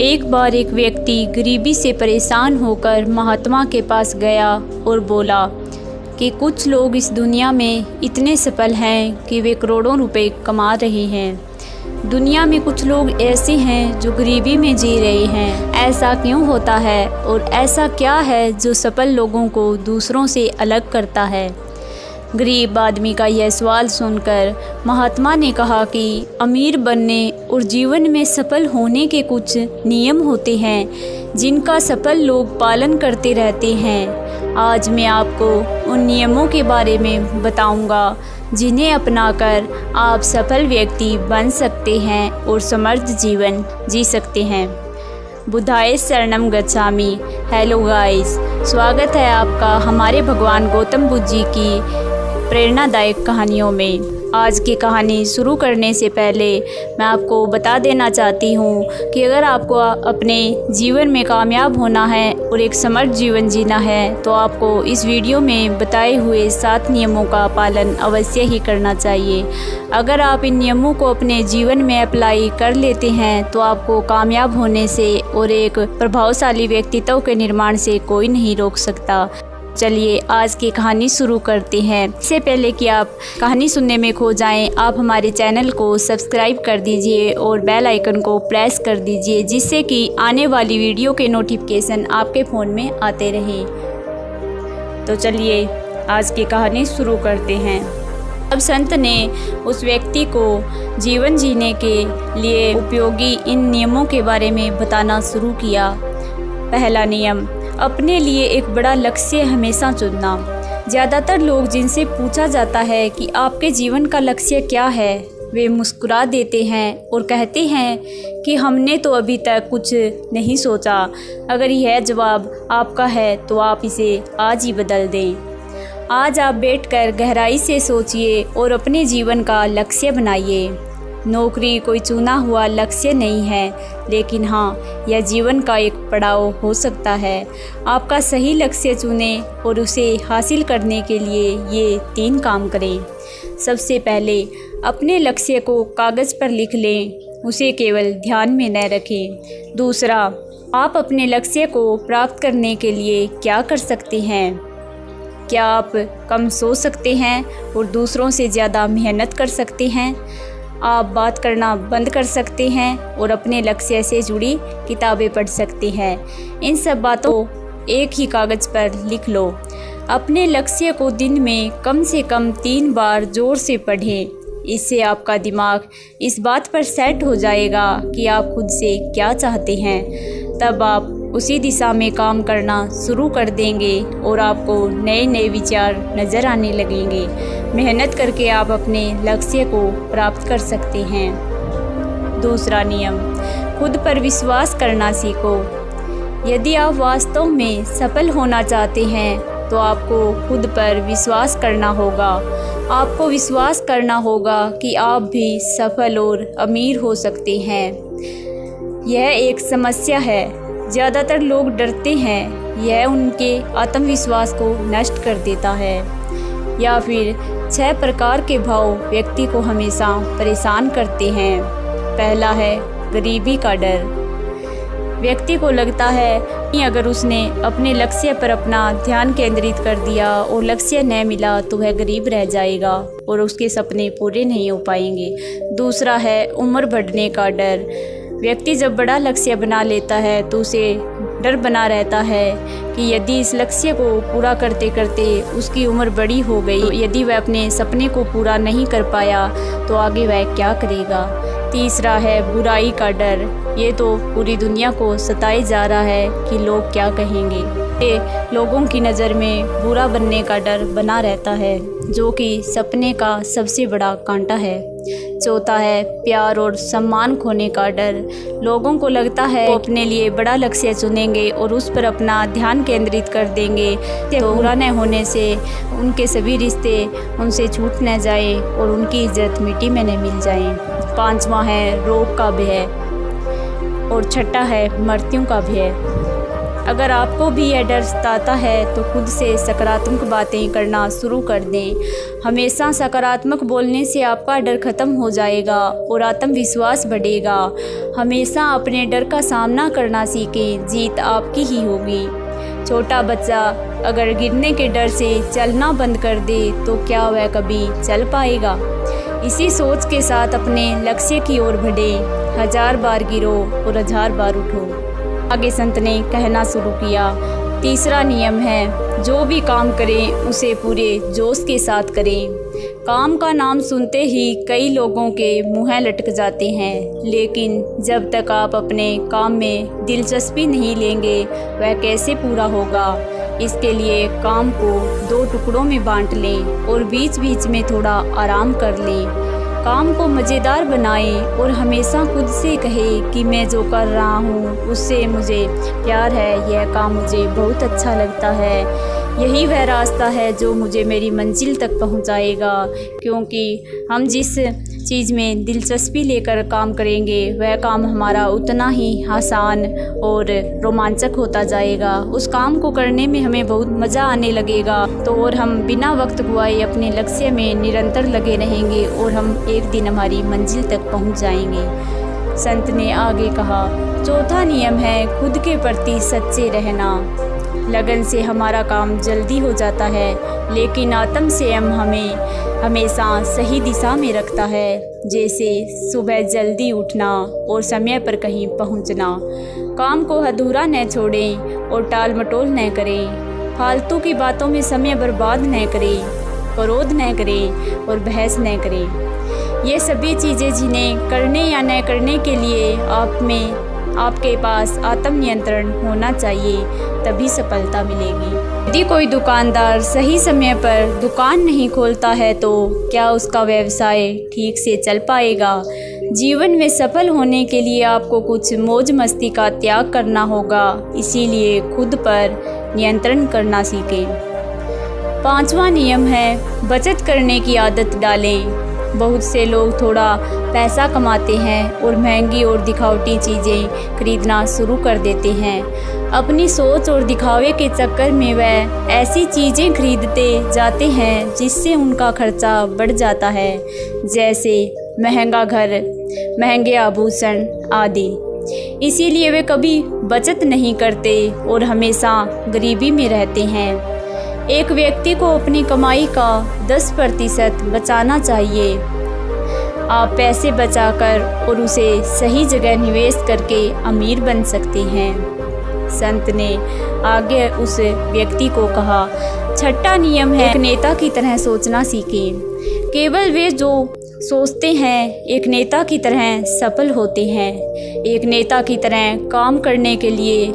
एक बार एक व्यक्ति गरीबी से परेशान होकर महात्मा के पास गया और बोला कि कुछ लोग इस दुनिया में इतने सफल हैं कि वे करोड़ों रुपए कमा रहे हैं। दुनिया में कुछ लोग ऐसे हैं जो गरीबी में जी रहे हैं। ऐसा क्यों होता है और ऐसा क्या है जो सफल लोगों को दूसरों से अलग करता है? गरीब आदमी का यह सवाल सुनकर महात्मा ने कहा कि अमीर बनने और जीवन में सफल होने के कुछ नियम होते हैं जिनका सफल लोग पालन करते रहते हैं। आज मैं आपको उन नियमों के बारे में बताऊंगा जिन्हें अपनाकर आप सफल व्यक्ति बन सकते हैं और समृद्ध जीवन जी सकते हैं। बुद्धाय शरणम गच्छामि। हेलो गाइस, स्वागत है आपका हमारे भगवान गौतम बुद्ध जी की प्रेरणादायक कहानियों में। आज की कहानी शुरू करने से पहले मैं आपको बता देना चाहती हूँ कि अगर आपको अपने जीवन में कामयाब होना है और एक समृद्ध जीवन जीना है तो आपको इस वीडियो में बताए हुए 7 नियमों का पालन अवश्य ही करना चाहिए। अगर आप इन नियमों को अपने जीवन में अप्लाई कर लेते हैं तो आपको कामयाब होने से और एक प्रभावशाली व्यक्तित्व के निर्माण से कोई नहीं रोक सकता। चलिए आज की कहानी शुरू करते हैं। इससे पहले कि आप कहानी सुनने में खो जाएं, आप हमारे चैनल को सब्सक्राइब कर दीजिए और बेल आइकन को प्रेस कर दीजिए जिससे कि आने वाली वीडियो के नोटिफिकेशन आपके फ़ोन में आते रहें। तो चलिए आज की कहानी शुरू करते हैं। अब संत ने उस व्यक्ति को जीवन जीने के लिए उपयोगी इन नियमों के बारे में बताना शुरू किया। पहला नियम, अपने लिए एक बड़ा लक्ष्य हमेशा चुनना। ज़्यादातर लोग जिनसे पूछा जाता है कि आपके जीवन का लक्ष्य क्या है, वे मुस्कुरा देते हैं और कहते हैं कि हमने तो अभी तक कुछ नहीं सोचा। अगर यह जवाब आपका है तो आप इसे आज ही बदल दें। आज आप बैठकर गहराई से सोचिए और अपने जीवन का लक्ष्य बनाइए। नौकरी कोई चुना हुआ लक्ष्य नहीं है, लेकिन हाँ, यह जीवन का एक पड़ाव हो सकता है। आपका सही लक्ष्य चुनें और उसे हासिल करने के लिए ये 3 काम करें। सबसे पहले अपने लक्ष्य को कागज़ पर लिख लें, उसे केवल ध्यान में न रखें। दूसरा, आप अपने लक्ष्य को प्राप्त करने के लिए क्या कर सकते हैं? क्या आप कम सो सकते हैं और दूसरों से ज़्यादा मेहनत कर सकते हैं? आप बात करना बंद कर सकते हैं और अपने लक्ष्य से जुड़ी किताबें पढ़ सकते हैं। इन सब बातों को एक ही कागज़ पर लिख लो। अपने लक्ष्य को दिन में कम से कम 3 बार ज़ोर से पढ़ें। इससे आपका दिमाग इस बात पर सेट हो जाएगा कि आप खुद से क्या चाहते हैं। तब आप उसी दिशा में काम करना शुरू कर देंगे और आपको नए नए विचार नज़र आने लगेंगे। मेहनत करके आप अपने लक्ष्य को प्राप्त कर सकते हैं। दूसरा नियम, खुद पर विश्वास करना सीखो। यदि आप वास्तव में सफल होना चाहते हैं तो आपको खुद पर विश्वास करना होगा। आपको विश्वास करना होगा कि आप भी सफल और अमीर हो सकते हैं। यह एक समस्या है। ज़्यादातर लोग डरते हैं, यह उनके आत्मविश्वास को नष्ट कर देता है। या फिर 6 प्रकार के भाव व्यक्ति को हमेशा परेशान करते हैं। पहला है गरीबी का डर। व्यक्ति को लगता है कि अगर उसने अपने लक्ष्य पर अपना ध्यान केंद्रित कर दिया और लक्ष्य न मिला तो वह गरीब रह जाएगा और उसके सपने पूरे नहीं हो पाएंगे। दूसरा है उम्र बढ़ने का डर। व्यक्ति जब बड़ा लक्ष्य बना लेता है तो उसे डर बना रहता है कि यदि इस लक्ष्य को पूरा करते करते उसकी उम्र बड़ी हो गई, तो यदि वह अपने सपने को पूरा नहीं कर पाया तो आगे वह क्या करेगा। तीसरा है बुराई का डर। ये तो पूरी दुनिया को सताए जा रहा है कि लोग क्या कहेंगे। ये लोगों की नज़र में बुरा बनने का डर बना रहता है, जो कि सपने का सबसे बड़ा कांटा है। चौथा है प्यार और सम्मान खोने का डर। लोगों को लगता है वो अपने लिए बड़ा लक्ष्य चुनेंगे और उस पर अपना ध्यान केंद्रित कर देंगे तो पूरा न होने से उनके सभी रिश्ते उनसे छूट न जाए और उनकी इज्जत मिट्टी में न मिल जाए। 5वां है रोग का भय और 6ठा है मृत्यु का भय। अगर आपको भी यह डर सताता है तो खुद से सकारात्मक बातें करना शुरू कर दें। हमेशा सकारात्मक बोलने से आपका डर खत्म हो जाएगा और आत्मविश्वास बढ़ेगा। हमेशा अपने डर का सामना करना सीखें, जीत आपकी ही होगी। छोटा बच्चा अगर गिरने के डर से चलना बंद कर दे तो क्या वह कभी चल पाएगा? इसी सोच के साथ अपने लक्ष्य की ओर बढ़े। 1000 बार गिरो और 1000 बार उठो। आगे संत ने कहना शुरू किया। तीसरा नियम है, जो भी काम करें उसे पूरे जोश के साथ करें। काम का नाम सुनते ही कई लोगों के मुँह लटक जाते हैं, लेकिन जब तक आप अपने काम में दिलचस्पी नहीं लेंगे वह कैसे पूरा होगा। इसके लिए काम को 2 टुकड़ों में बांट लें और बीच बीच में थोड़ा आराम कर लें। काम को मज़ेदार बनाएं और हमेशा खुद से कहें कि मैं जो कर रहा हूँ उससे मुझे प्यार है, यह काम मुझे बहुत अच्छा लगता है। यही वह रास्ता है जो मुझे मेरी मंजिल तक पहुँचाएगा, क्योंकि हम जिस चीज़ में दिलचस्पी लेकर काम करेंगे वह काम हमारा उतना ही आसान और रोमांचक होता जाएगा। उस काम को करने में हमें बहुत मज़ा आने लगेगा तो और हम बिना वक्त गवाए अपने लक्ष्य में निरंतर लगे रहेंगे और हम एक दिन हमारी मंजिल तक पहुंच जाएंगे। संत ने आगे कहा, चौथा नियम है खुद के प्रति सच्चे रहना। लगन से हमारा काम जल्दी हो जाता है, लेकिन आत्म संयम हमें हमेशा सही दिशा में रखता है, जैसे सुबह जल्दी उठना और समय पर कहीं पहुंचना। काम को अधूरा न छोड़ें और टाल मटोल न करें। फालतू की बातों में समय बर्बाद न करें, क्रोध न करें और बहस न करें। ये सभी चीज़ें जिन्हें करने या न करने के लिए आपके पास आत्म नियंत्रण होना चाहिए, तभी सफलता मिलेगी। यदि कोई दुकानदार सही समय पर दुकान नहीं खोलता है तो क्या उसका व्यवसाय ठीक से चल पाएगा? जीवन में सफल होने के लिए आपको कुछ मौज मस्ती का त्याग करना होगा, इसीलिए खुद पर नियंत्रण करना सीखें। 5वां नियम है, बचत करने की आदत डालें। बहुत से लोग थोड़ा पैसा कमाते हैं और महंगी और दिखावटी चीज़ें खरीदना शुरू कर देते हैं। अपनी सोच और दिखावे के चक्कर में वह ऐसी चीज़ें खरीदते जाते हैं जिससे उनका खर्चा बढ़ जाता है, जैसे महंगा घर, महंगे आभूषण आदि। इसीलिए वे कभी बचत नहीं करते और हमेशा गरीबी में रहते हैं। एक व्यक्ति को अपनी कमाई का 10% बचाना चाहिए। आप पैसे बचाकर और उसे सही जगह निवेश करके अमीर बन सकते हैं। संत ने आगे उस व्यक्ति को कहा, छठा नियम है, एक नेता की तरह सोचना सीखें। केवल वे जो सोचते हैं एक नेता की तरह सफल होते हैं। एक नेता की तरह काम करने के लिए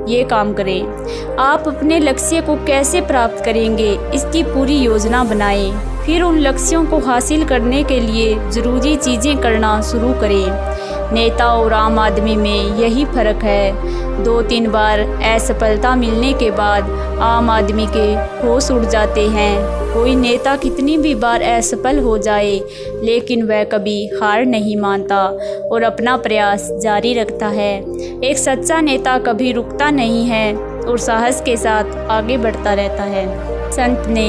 ये काम करें। आप अपने लक्ष्य को कैसे प्राप्त करेंगे इसकी पूरी योजना बनाएं, फिर उन लक्ष्यों को हासिल करने के लिए ज़रूरी चीज़ें करना शुरू करें। नेता और आम आदमी में यही फ़र्क है। 2-3 बार असफलता मिलने के बाद आम आदमी के होश उड़ जाते हैं। कोई नेता कितनी भी बार असफल हो जाए, लेकिन वह कभी हार नहीं मानता और अपना प्रयास जारी रखता है। एक सच्चा नेता कभी रुकता नहीं है और साहस के साथ आगे बढ़ता रहता है। संत ने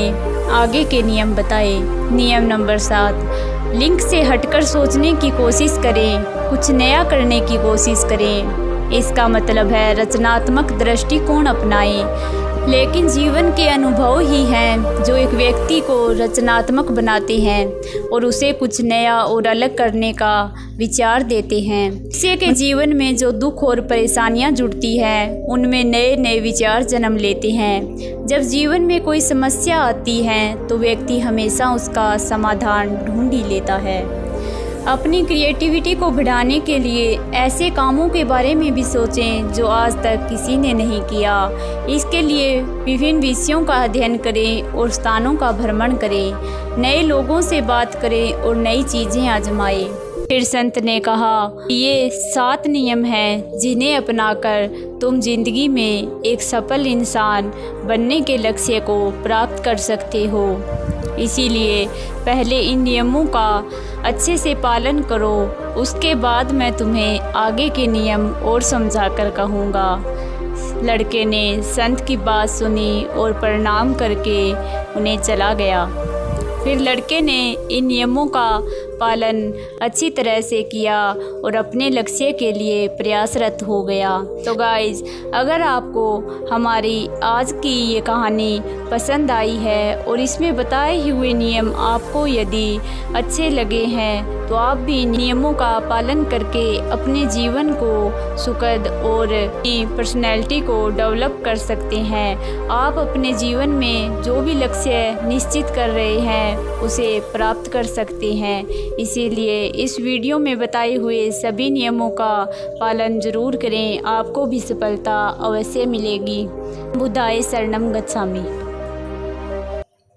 आगे के नियम बताए। नियम नंबर 7, लिंक से हटकर सोचने की कोशिश करें, कुछ नया करने की कोशिश करें। इसका मतलब है रचनात्मक दृष्टिकोण अपनाएं। लेकिन जीवन के अनुभव ही हैं जो एक व्यक्ति को रचनात्मक बनाते हैं और उसे कुछ नया और अलग करने का विचार देते हैं। किसी के जीवन में जो दुख और परेशानियां जुड़ती हैं उनमें नए नए विचार जन्म लेते हैं। जब जीवन में कोई समस्या आती है तो व्यक्ति हमेशा उसका समाधान ढूंढ ही लेता है। अपनी क्रिएटिविटी को बढ़ाने के लिए ऐसे कामों के बारे में भी सोचें जो आज तक किसी ने नहीं किया। इसके लिए विभिन्न विषयों का अध्ययन करें और स्थानों का भ्रमण करें, नए लोगों से बात करें और नई चीज़ें आजमाएं। फिर संत ने कहा, ये 7 नियम हैं जिन्हें अपनाकर तुम जिंदगी में एक सफल इंसान बनने के लक्ष्य को प्राप्त कर सकते हो। इसीलिए पहले इन नियमों का अच्छे से पालन करो, उसके बाद मैं तुम्हें आगे के नियम और समझा कर कहूँगा। लड़के ने संत की बात सुनी और प्रणाम करके उन्हें चला गया। फिर लड़के ने इन नियमों का पालन अच्छी तरह से किया और अपने लक्ष्य के लिए प्रयासरत हो गया। तो गाइज़, अगर आपको हमारी आज की ये कहानी पसंद आई है और इसमें बताए हुए नियम आपको यदि अच्छे लगे हैं तो आप भी नियमों का पालन करके अपने जीवन को सुखद और अपनी पर्सनैलिटी को डेवलप कर सकते हैं। आप अपने जीवन में जो भी लक्ष्य निश्चित कर रहे हैं उसे प्राप्त कर सकते हैं। इसीलिए इस वीडियो में बताए हुए सभी नियमों का पालन ज़रूर करें, आपको भी सफलता अवश्य मिलेगी। बुद्धाय शरणम गच्छामि।